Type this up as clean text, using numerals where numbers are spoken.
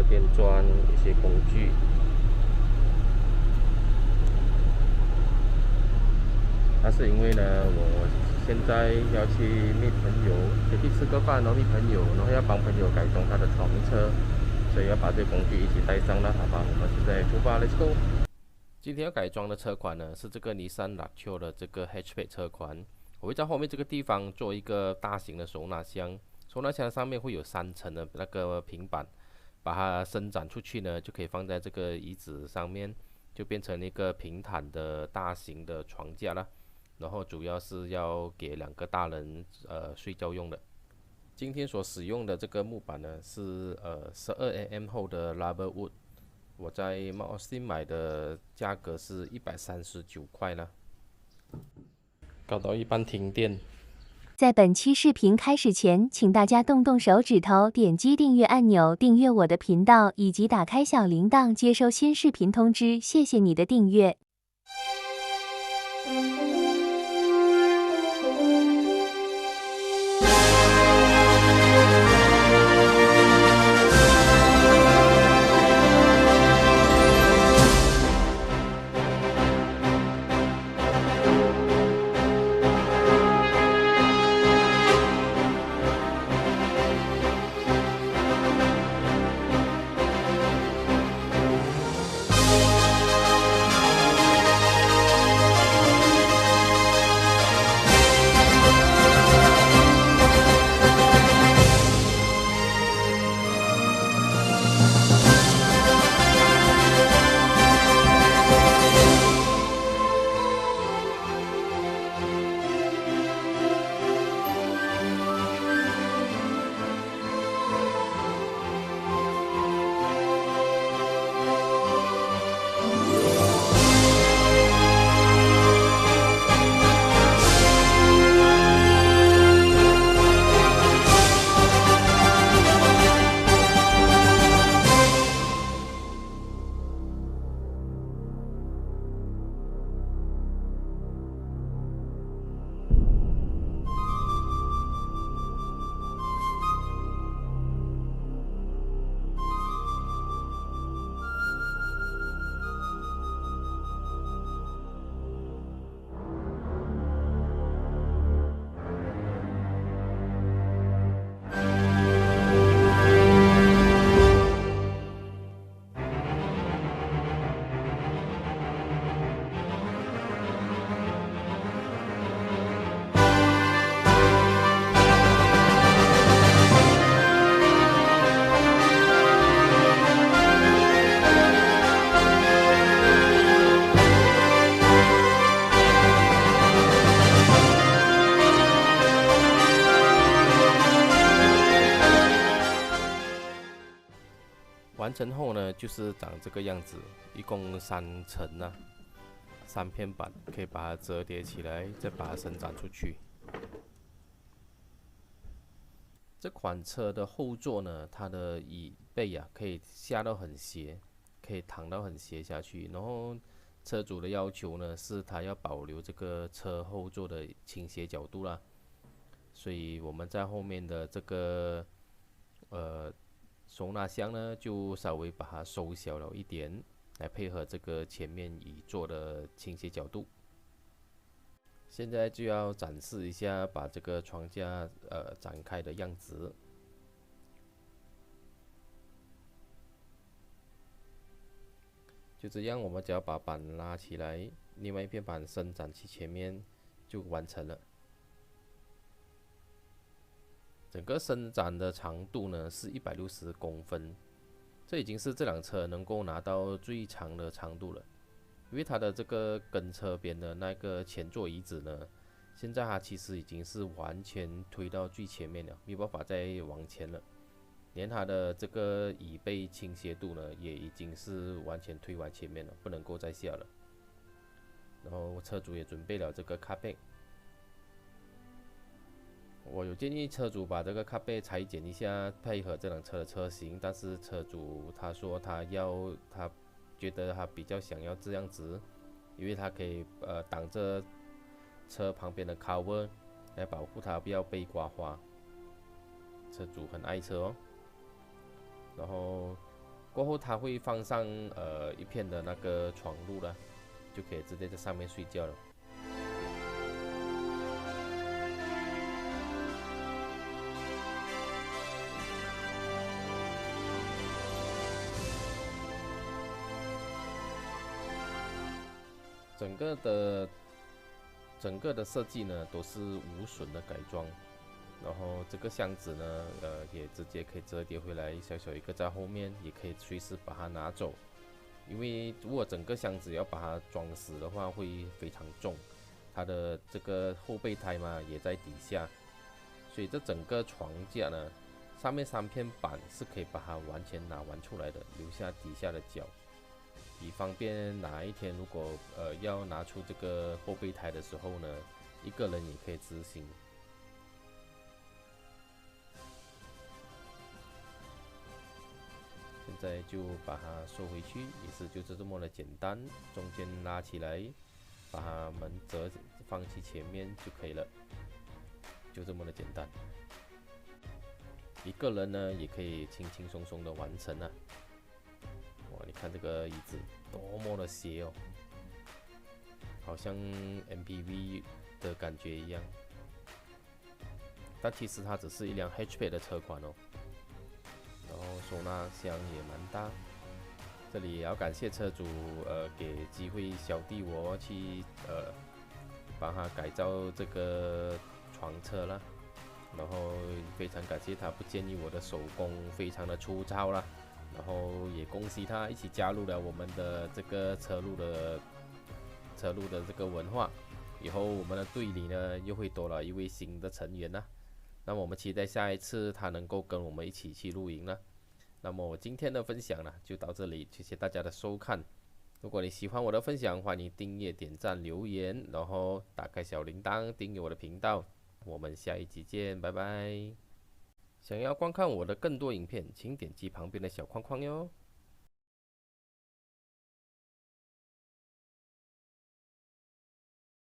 电钻、一些工具。但是因为呢，我现在要去觅朋友，先去吃个饭，然后觅朋友，然后要帮朋友改装他的敞车，所以要把这些工具一起带上了，好吧？我们现在出发，Let's go。今天要改装的车款呢是这个尼桑 Luxio 的这个 hatchback 车款，我会在后面这个地方做一个大型的收纳箱，收纳箱上面会有3层的那个平板，把它伸展出去呢，就可以放在这个椅子上面，就变成一个平坦的大型的床架了。然后主要是要给2个大人睡觉用的。今天所使用的这个木板呢是12mm 厚的 rubber wood， 我在 Mount Austin 买的价格是139块啦。搞到一半停电。在本期视频开始前，请大家动动手指头，点击订阅按钮，订阅我的频道，以及打开小铃铛，接收新视频通知。谢谢你的订阅。完成后呢，就是长这个样子，一共3层啊，3片板，可以把它折叠起来，再把它伸展出去。这款车的后座呢，它的椅背啊可以下到很斜，可以躺到很斜下去。然后车主的要求呢，是他要保留这个车后座的倾斜角度啦，所以我们在后面的这个收纳箱呢，就稍微把它收小了一点，来配合这个前面椅座的倾斜角度。现在就要展示一下把这个床架展开的样子。就这样，我们只要把板拉起来，另外一片板伸展去前面，就完成了。整个伸展的长度呢是160公分，这已经是这辆车能够拿到最长的长度了。因为它的这个跟车边的那个前座椅子呢，现在它其实已经是完全推到最前面了，没有办法再往前了。连它的这个椅背倾斜度呢，也已经是完全推往前面了，不能够再下了。然后车主也准备了这个卡背，我有建议车主把这个卡背裁剪一下，配合这辆车的车型，但是车主他说他觉得他比较想要这样子，因为他可以挡着车旁边的 cover 来保护它不要被刮花。车主很爱车哦。然后过后它会放上一片的那个床褥了，就可以直接在上面睡觉了。整个的设计呢都是无损的改装，然后这个箱子呢，也直接可以折叠回来，小小一个在后面，也可以随时把它拿走。因为如果整个箱子要把它装死的话，会非常重，它的这个后备胎嘛也在底下，所以这整个床架呢，上面3片板是可以把它完全拿完出来的，留下底下的脚。以方便哪一天如果要拿出这个后备胎的时候呢，一个人也可以执行。现在就把它收回去，也是就是这么的简单，中间拉起来，把它门折放去前面就可以了，就这么的简单。一个人呢也可以轻轻松松的完成啊。哇，你看这个椅子多么的斜哦，好像 MPV 的感觉一样。但其实它只是一辆 hatchback 的车款哦。然后收纳箱也蛮大，这里也要感谢车主给机会小弟我去帮他改造这个床车啦，然后非常感谢他不建议我的手工非常的粗糙啦。然后也恭喜他一起加入了我们的这个车路的这个文化，以后我们的队里呢又会多了一位新的成员啦。那么我们期待下一次他能够跟我们一起去露营了。那么我今天的分享呢就到这里，谢谢大家的收看。如果你喜欢我的分享，欢迎订阅、点赞、留言，然后打开小铃铛订阅我的频道。我们下一集见，拜拜。想要观看我的更多影片，请点击旁边的小框框哟。